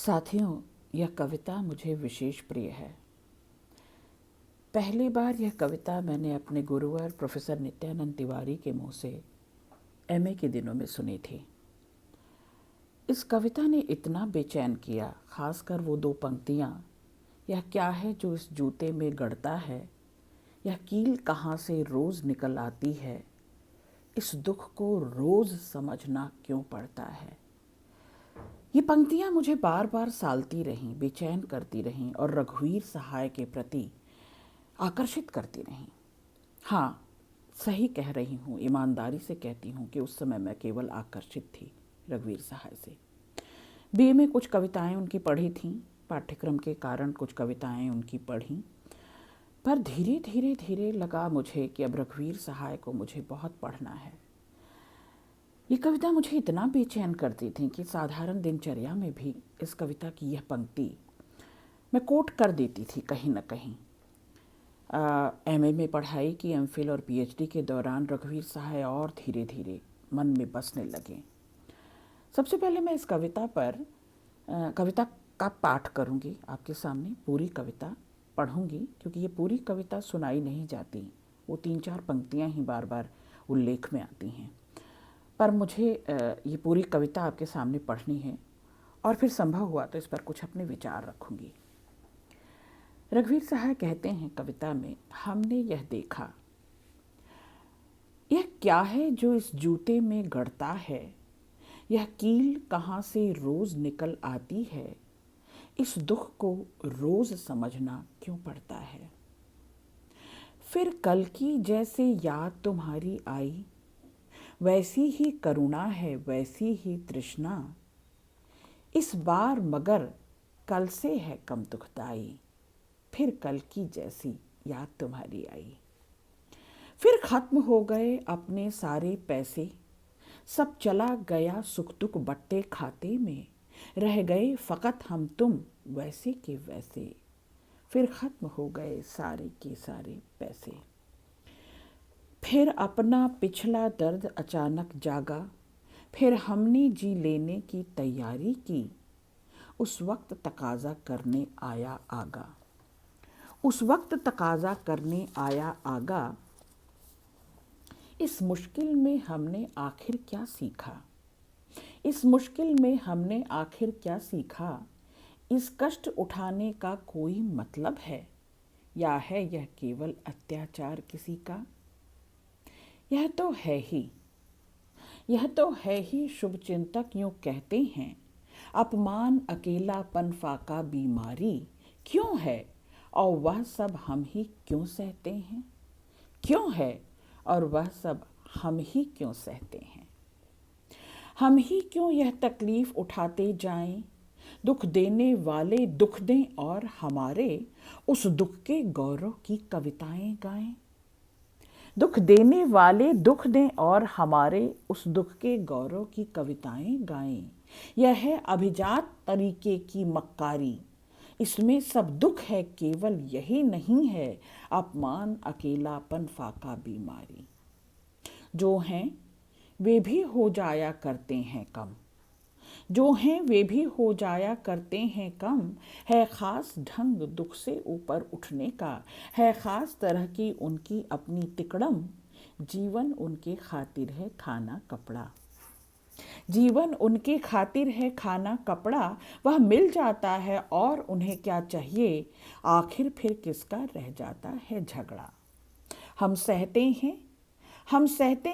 साथियों, यह कविता मुझे विशेष प्रिय है। पहली बार यह कविता मैंने अपने गुरुवर प्रोफेसर नित्यानंद तिवारी के मुंह से एमए के दिनों में सुनी थी। इस कविता ने इतना बेचैन किया, खासकर वो दो पंक्तियाँ, यह क्या है जो इस जूते में गड़ता है, यह कील कहाँ से रोज़ निकल आती है, इस दुख को रोज़ समझना क्यों पड़ता है। ये पंक्तियाँ मुझे बार बार सालती रहीं, बेचैन करती रहीं और रघुवीर सहाय के प्रति आकर्षित करती रहीं। हाँ, सही कह रही हूँ, ईमानदारी से कहती हूँ कि उस समय मैं केवल आकर्षित थी रघुवीर सहाय से। बीए में कुछ कविताएं उनकी पढ़ी थीं, पाठ्यक्रम के कारण कुछ कविताएं उनकी पढ़ीं, पर धीरे धीरे धीरे लगा मुझे कि अब रघुवीर सहाय को मुझे बहुत पढ़ना है। ये कविता मुझे इतना बेचैन करती थी कि साधारण दिनचर्या में भी इस कविता की यह पंक्ति मैं कोट कर देती थी कहीं न कहीं। एमए में पढ़ाई की, एमफिल और पीएचडी के दौरान रघुवीर सहाय और धीरे धीरे मन में बसने लगे। सबसे पहले मैं इस कविता का पाठ करूँगी आपके सामने, पूरी कविता पढ़ूँगी, क्योंकि ये पूरी कविता सुनाई नहीं जाती, वो 3-4 पंक्तियाँ ही बार बार उल्लेख में आती हैं। पर मुझे ये पूरी कविता आपके सामने पढ़नी है और फिर संभव हुआ तो इस पर कुछ अपने विचार रखूँगी। रघुवीर सहाय कहते हैं कविता में, हमने यह देखा, यह क्या है जो इस जूते में गड़ता है, यह कील कहाँ से रोज़ निकल आती है, इस दुख को रोज़ समझना क्यों पड़ता है। फिर कल की जैसे याद तुम्हारी आई, वैसी ही करुणा है वैसी ही तृष्णा, इस बार मगर कल से है कम दुखदाई, फिर कल की जैसी याद तुम्हारी आई। फिर खत्म हो गए अपने सारे पैसे, सब चला गया सुख दुख बट्टे खाते में, रह गए फकत हम तुम वैसे के वैसे, फिर खत्म हो गए सारे के सारे पैसे। फिर अपना पिछला दर्द अचानक जागा, फिर हमने जी लेने की तैयारी की, उस वक्त तकाजा करने आया आगा, उस वक्त तकाजा करने आया आगा। इस मुश्किल में हमने आखिर क्या सीखा, इस मुश्किल में हमने आखिर क्या सीखा, इस कष्ट उठाने का कोई मतलब है, या है यह केवल अत्याचार किसी का। यह तो है ही, यह तो है ही शुभचिंतक यूँ कहते हैं, अपमान अकेलापन फाका बीमारी क्यों है, और वह सब हम ही क्यों सहते हैं, क्यों है और वह सब हम ही क्यों सहते हैं। हम ही क्यों यह तकलीफ़ उठाते जाएं, दुख देने वाले दुख दें और हमारे उस दुख के गौरव की कविताएं गाएं। दुख देने वाले दुख दें और हमारे उस दुख के गौरव की कविताएं गाएं। यह है अभिजात तरीके की मक्कारी, इसमें सब दुख है केवल यही नहीं है, अपमान अकेलापन फाका बीमारी। जो हैं वे भी हो जाया करते हैं कम, जो हैं वे भी हो जाया करते हैं कम, है ख़ास ढंग दुख से ऊपर उठने का, है ख़ास तरह की उनकी अपनी तिकड़म, जीवन उनके खातिर है खाना कपड़ा, जीवन उनके खातिर है खाना कपड़ा, वह मिल जाता है और उन्हें क्या चाहिए, आखिर फिर किसका रह जाता है झगड़ा। हम सहते हैं, हम सहते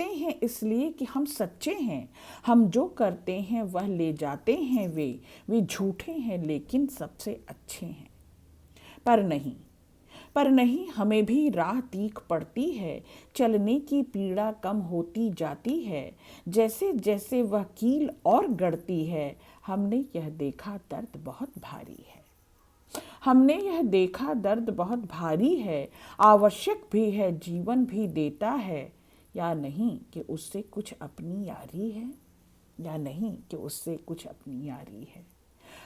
हैं इसलिए कि हम सच्चे हैं, हम जो करते हैं वह ले जाते हैं वे झूठे हैं लेकिन सबसे अच्छे हैं। पर नहीं हमें भी राह तीख पड़ती है, चलने की पीड़ा कम होती जाती है, जैसे जैसे वह कील और गड़ती है, हमने यह देखा दर्द बहुत भारी है, हमने यह देखा दर्द बहुत भारी है, आवश्यक भी है जीवन भी देता है, या नहीं कि उससे कुछ अपनी यारी है, या नहीं कि उससे कुछ अपनी यारी है।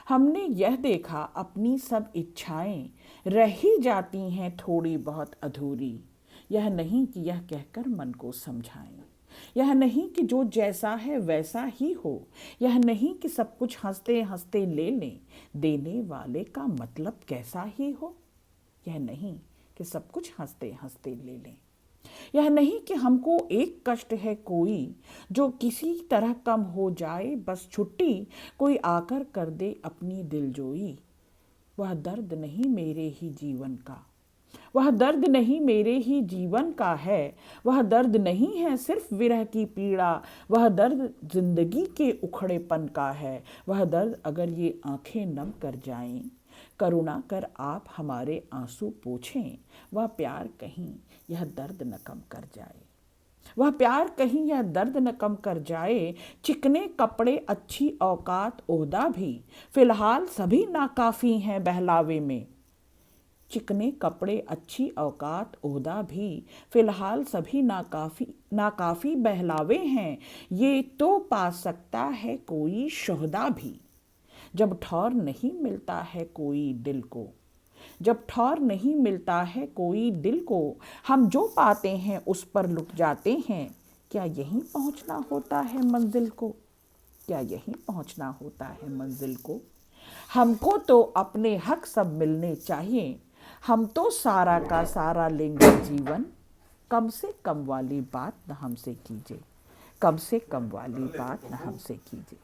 हमने यह देखा अपनी सब इच्छाएं रह ही जाती हैं थोड़ी बहुत अधूरी, यह नहीं कि यह कहकर मन को समझाएं, यह नहीं कि जो जैसा है वैसा ही हो, यह नहीं कि सब कुछ हंसते हंसते ले लें, देने वाले का मतलब कैसा ही हो। यह नहीं कि सब कुछ हंसते हंसते ले लें, यह नहीं कि हमको एक कष्ट है कोई जो किसी तरह कम हो जाए, बस छुट्टी कोई आकर कर दे अपनी दिलजोई। वह दर्द नहीं मेरे ही जीवन का, वह दर्द नहीं मेरे ही जीवन का है, वह दर्द नहीं है सिर्फ विरह की पीड़ा, वह दर्द जिंदगी के उखड़ेपन का है। वह दर्द अगर ये आंखें नम कर जाएं, करुणा कर आप हमारे आंसू पोंछें, वह प्यार कहीं यह दर्द न कम कर जाए, वह प्यार कहीं यह दर्द न कम कर जाए। चिकने कपड़े अच्छी औकात ओहदा भी फिलहाल सभी नाकाफी हैं बहलावे में, चिकने कपड़े अच्छी औकात ओहदा भी फिलहाल सभी नाकाफी बहलावे हैं। ये तो पा सकता है कोई शोहदा भी, जब ठौर नहीं मिलता है कोई दिल को, जब ठौर नहीं मिलता है कोई दिल को, हम जो पाते हैं उस पर लुट जाते हैं। क्या यहीं पहुंचना होता है मंजिल को, क्या यहीं पहुंचना होता है मंजिल को। हमको तो अपने हक सब मिलने चाहिए, हम तो सारा का सारा लेंगे जीवन। कम से कम वाली बात न हमसे कीजिए, कम से कम वाली बात न हमसे कीजिए।